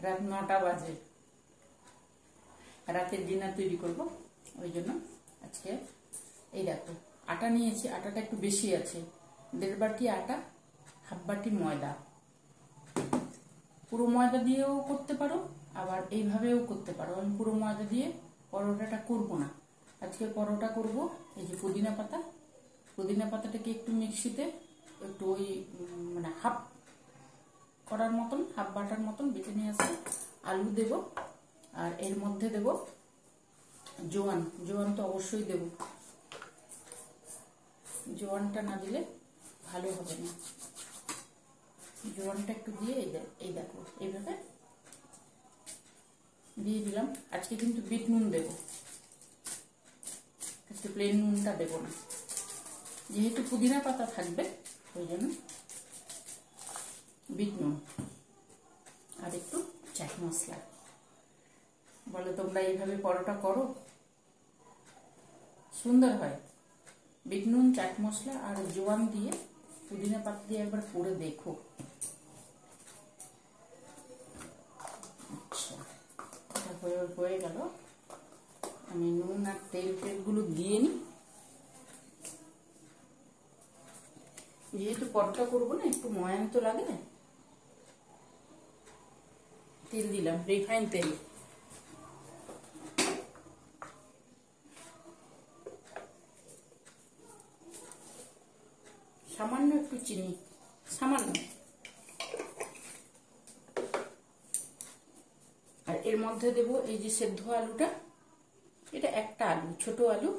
রাত 9টা বাজে, রাতের ডিনার তৈরি করব। ওই জন্য আজকে এই দেখো আটা নিয়েছি, আটাটা একটু বেশি আছে, 1.5 বাটি আটা, 1/2 বাটি ময়দা। পুরো ময়দা দিয়েও করতে পারো, আবার এইভাবেও করতে পারো। আমি পুরো ময়দা দিয়ে পরোটাটা করব না, আজকে পরোটা করব। এই যে পুদিনা পাতা, পুদিনা পাতাটাকে একটু মিক্সিতে একটু ওই মানে হাফ করার মতন, হাফ বাটার মতন বেটে নিয়ে আসবে। আলু দেব, আর এর মধ্যে দেব জোয়ান। জোয়ান তো অবশ্যই দেব, জোয়ানটা না দিলে ভালো হবে না। জোয়ানটা একটু দিয়ে এই দেখো এইভাবে দিয়ে দিলাম। আজকে কিন্তু বিট নুন দেব, আজকে প্লেন নুনটা দেব না, যেহেতু পুদিনা পাতা থাকবে ওই জন্য বিট নুন আর একটু চাট মশলা। বলো তোমরা এইভাবে পরোটা করো? সুন্দর হয়। বিট নুন, চাট মশলা আর জোয়ান দিয়ে পুদিনা পাতা দিয়ে একবার করে দেখো। আচ্ছা, এটা হয়ে গেল। আমি নুন আর তেলগুলো দিয়ে নিই, যেহেতু পরোটা করবো না একটু ময়ান তো লাগে। তেল দিলাম, রিফাইন তেল। সামান্য একটু চিনি, সামান্য। আর এর মধ্যে দেব এই যে সেদ্ধ আলুটা, এটা একটা আলু, ছোট আলু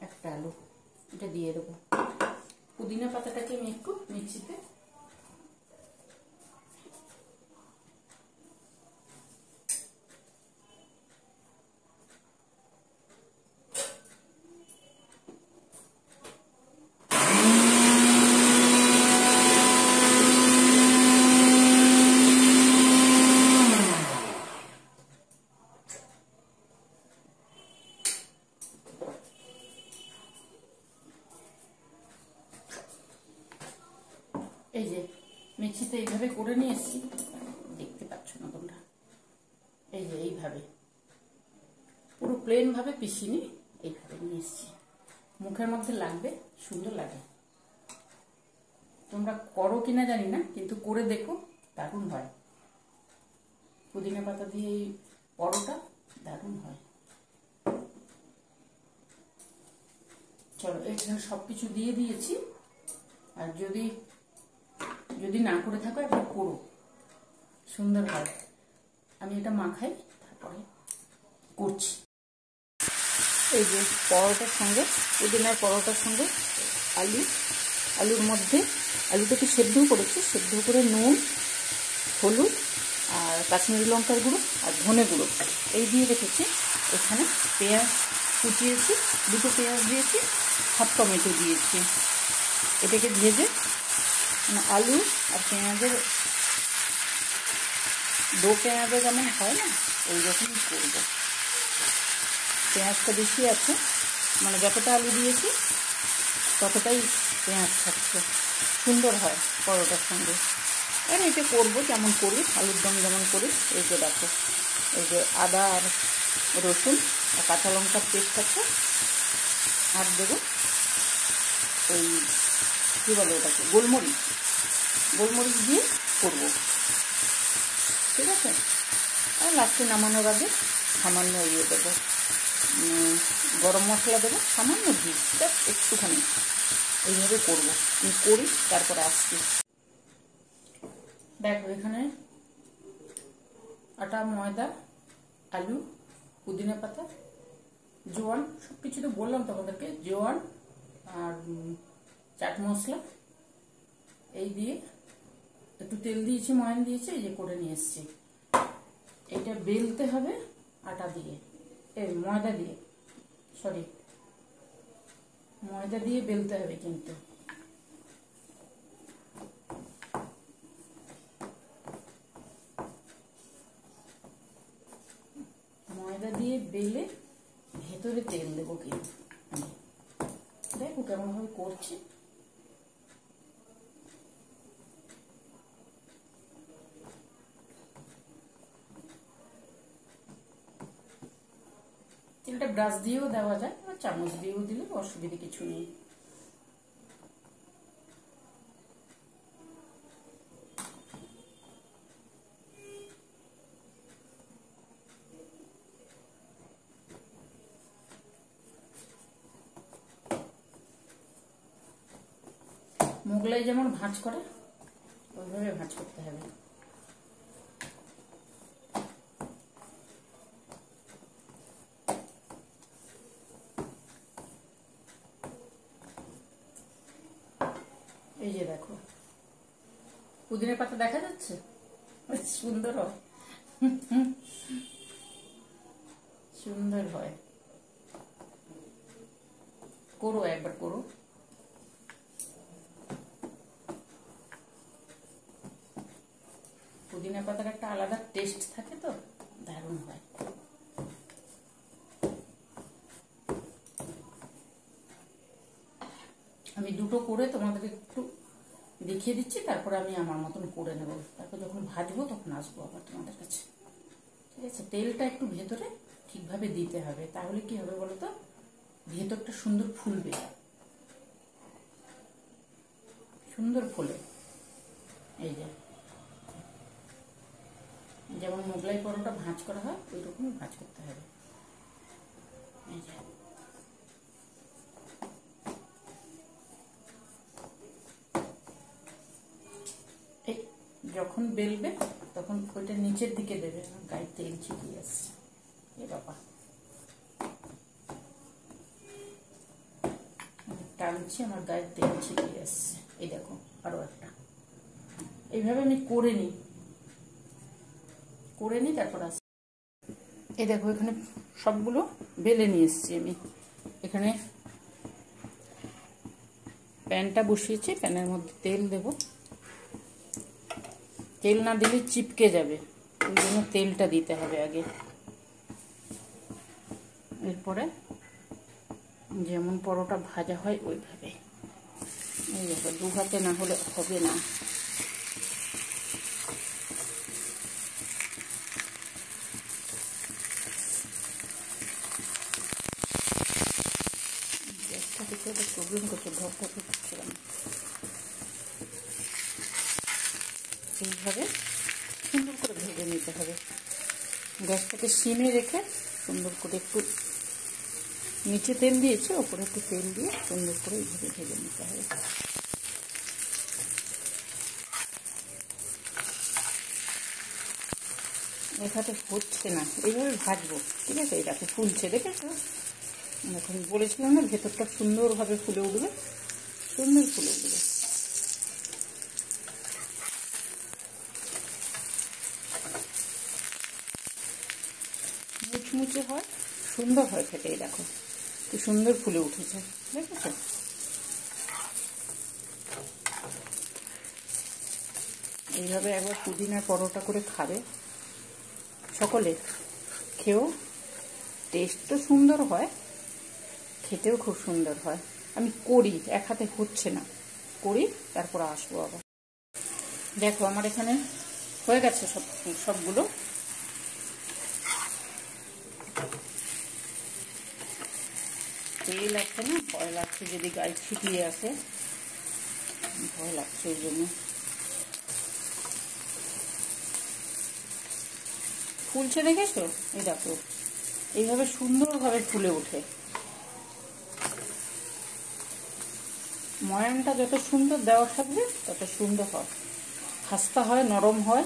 একটা আলু, এটা দিয়ে দেবো। পুদিনা পাতাটাকে আমি একটু মিক্সিতে এই যে মিক্সিতে এইভাবে করে নিয়ে এসেছি, দেখতে পাচ্ছ না তোমরা? এই যে এইভাবে পুরো প্লেন ভাবে পিষিনি, এইভাবে নিয়ে এসেছি। মুখের মধ্যে লাগবে, সুন্দর লাগে। তোমরা করো কিনা জানি না, কিন্তু করে দেখো, দারুণ হয়। পুদিনা পাতা দিয়ে এই পরোটা দারুণ হয়। চলো, এখানে সবকিছু দিয়ে দিয়েছি। আর যদি না করে থাকো একবার করো, সুন্দর হয়। আমি এটা মাখাই, তারপরে করছি। এই যে পরোটার সঙ্গে, পুদিনার পরোটার সঙ্গে আলুর মধ্যে আলুটাকে সেদ্ধ করেছি, সেদ্ধ করে নুন, হলুদ আর কাশ্মীরি লঙ্কার গুঁড়ো আর ধনে গুঁড়ো এই দিয়ে রেখেছি। এখানে পেঁয়াজ কুচিয়েছি, 2টো পেঁয়াজ দিয়েছি, 1/2 টমেটো দিয়েছি। এটাকে ভেজে আলু আর পেঁয়াজের পেঁয়াজে যেমন হয় না, ওই রকমই করবো। পেঁয়াজটা বেশি আছে, মানে যতটা আলু দিয়েছি ততটাই পেঁয়াজ থাকছে, সুন্দর হয় পরোটার সঙ্গে। আর এটা করবো যেমন করি, আলুর দম যেমন করি। এই যে দেখো, এই যে আদা আর রসুন আর কাঁচা লঙ্কার পেস্ট আছে, আর দেবো ওই কী বলে ওটাকে, গোলমরিচ দিয়ে করবো, ঠিক আছে। আর লাস্টে নামানোর আগে সামান্য ইয়ে দেবো, গরম মশলা দেবো, সামান্য ঘি, জাস্ট একটুখানি। এইভাবে করবো, আমি করি তারপরে আসছি। দেখো এখানে আটা, ময়দা, আলু, পুদিনা পাতা, জোয়ান, সব কিছু তো বললাম তোমাদেরকে, জোয়ান আর চাট মশলা এই দিয়ে একটু তেল দিয়েছি, ময়ান দিয়েছি, এই যে করে নিয়ে এসছি। এটা বেলতে হবে আটা দিয়ে, ময়দা দিয়ে, সরি ময়দা দিয়ে বেলতে হবে। কিন্তু ময়দা দিয়ে বেলে ভেতরে তেল দেবো। কিন্তু দেখো কেমন ভাবে করছি। তেলটা ব্রাশ দিয়েও দেওয়া যায়, বা চামচ দিয়েও দিলে অসুবিধা কিছু নেই। মোগলাই যেমন ভাঁজ করে ওইভাবে ভাঁজ করতে হবে। এই যে দেখো পুদিনা পাতা দেখা যাচ্ছে, সুন্দর হয়, সুন্দর হয়। করো, একবার করো। পুদিনা পাতার একটা আলাদা টেস্ট থাকে, তো দারুণ হয়। আমি দুটো করে তোমাদের একটু দেখিয়ে দিচ্ছি, তারপরে আমি আমার মতন করে নেব। তারপর যখন ভাজবো তখন আসবো আবার তোমাদের কাছে, ঠিক আছে? তেলটা একটু ভেতরে ঠিকভাবে দিতে হবে, তাহলে কি হবে বলো তো, ভেতরটা সুন্দর ফুলবে, সুন্দর ফুলে। এই যে যেমন মোগলাই পরোটা ভাঁজ করা হয় ওই রকমই ভাঁজ করতে হবে। এই যে এই যখন বেলবে তখন ওইটা নিচের দিকে দেবে, গায়ে তেল ছিটিয়ে আসছে। এ বাবা, টানছি, আমার গায়ে তেল ছিটিয়ে আসছে। এই দেখো আরো একটা, এইভাবে আমি করে নিই, তারপর আসছি। এই দেখো এখানে সবগুলো বেলে নিয়ে এসছি আমি। এখানে প্যানটা বসিয়েছি, প্যানের মধ্যে তেল দেব। তেল না দিলে চিপকে যাবে, ওই জন্য তেলটা দিতে হবে আগে। এরপরে যেমন পরোটা ভাজা হয় ওইভাবে। এই দেখো, দু হাতে না হলে হবে না। গ্যাসটা কিছু একটা প্রবলেম করছে, ঘরটা করছিলাম। এইভাবে সুন্দর করে ভেজে নিতে হবে। গ্যাসটাকে সিমে রেখে সুন্দর করে একটু, নিচে তেল দিয়েছে, ওপরে একটু তেল দিয়ে সুন্দর করে এইভাবে ভেজে নিতে হবে। এখানে হচ্ছে না, এইভাবে ভাজবো, ঠিক আছে? এই দেখো ফুলছে, দেখেছো? এখন বলেছিলাম না ভেতরটা সুন্দরভাবে ফুলে উঠবে, সুন্দর ফুলে উঠবে। মুচমুচে হয়, সুন্দর হয় খেতে। এই দেখো কি সুন্দর ফুলে উঠেছে, দেখেছো? এইভাবে একবার পুদিনার পরোটা করে খাবে সকলে, খেয়েও টেস্ট তো সুন্দর হয়, খেতেও খুব সুন্দর হয়। আমি করি, এক হাতে হচ্ছে না, করি তারপর আসবো আবার। দেখো আমার এখানে হয়ে গেছে সবগুলো। তেল আছে না, ভয় লাগছে যদি গায়ে ছিটিয়ে আসে, ভয় লাগছে ওই জন্য। ফুলছে দেখেছো? এই দেখো এইভাবে সুন্দরভাবে ফুলে ওঠে। ময়ানটা যত সুন্দর দেওয়া থাকবে তত সুন্দর হয়, খাস্তা হয়, নরম হয়।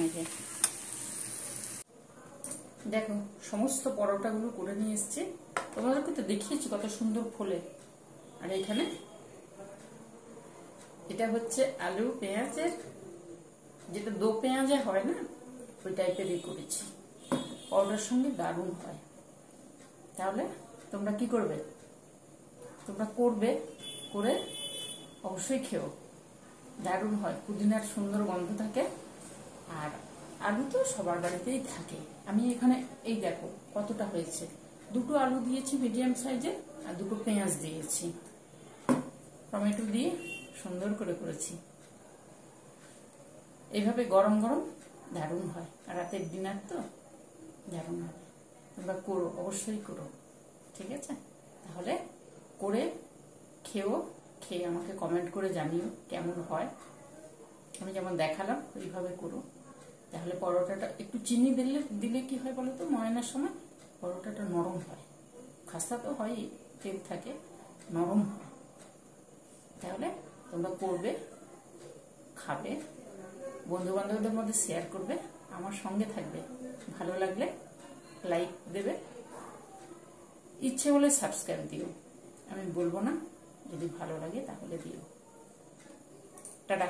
এই যে দেখো সমস্ত পরোটাগুলো করে নিয়ে এসছি, তোমাদেরকে তো দেখিয়েছি কত সুন্দর ফোলে। আর এখানে এটা হচ্ছে আলু পেঁয়াজের, যেটা দো পেঁয়াজে হয় না, ওই টাইপেরই করেছি। পরোটার সঙ্গে দারুণ হয়। তাহলে তোমরা কি করবে? তোমরা করবে, করে অবশ্যই খেও, দারুণ হয়। পুদিনার সুন্দর গন্ধ থাকে, আর আলু তো সবার বাড়িতেই থাকে। আমি এখানে এই দেখো কতটা হয়েছে, দুটো আলু দিয়েছি মিডিয়াম সাইজের, আর দুটো পেঁয়াজ দিয়েছি, টমেটো দিয়ে সুন্দর করে করেছি। এইভাবে গরম গরম দারুণ হয়, রাতের ডিনার তো দারুণ হবে। তোমরা করো, অবশ্যই করো, ঠিক আছে? তাহলে করে খেও, খেয়ে আমাকে কমেন্ট করে জানিও কেমন হয়। আমি যেমন দেখালাম ওইভাবে করো। তাহলে পরোটাটা একটু চিনি দিলে দিলে কি হয় বলো তো, ময়নার সময় পরোটাটা নরম হয়। খাস্তা তো হয়ই, তেল থাকে, নরম হয়। তাহলে তোমরা করবে, খাবে, বন্ধু বান্ধবদের মধ্যে শেয়ার করবে, আমার সঙ্গে থাকবে। ভালো লাগলে লাইক দেবে, ইচ্ছে হলে সাবস্ক্রাইব দিও, আমি বলবো না, যদি ভালো লাগে তাহলে দিও। টাটা।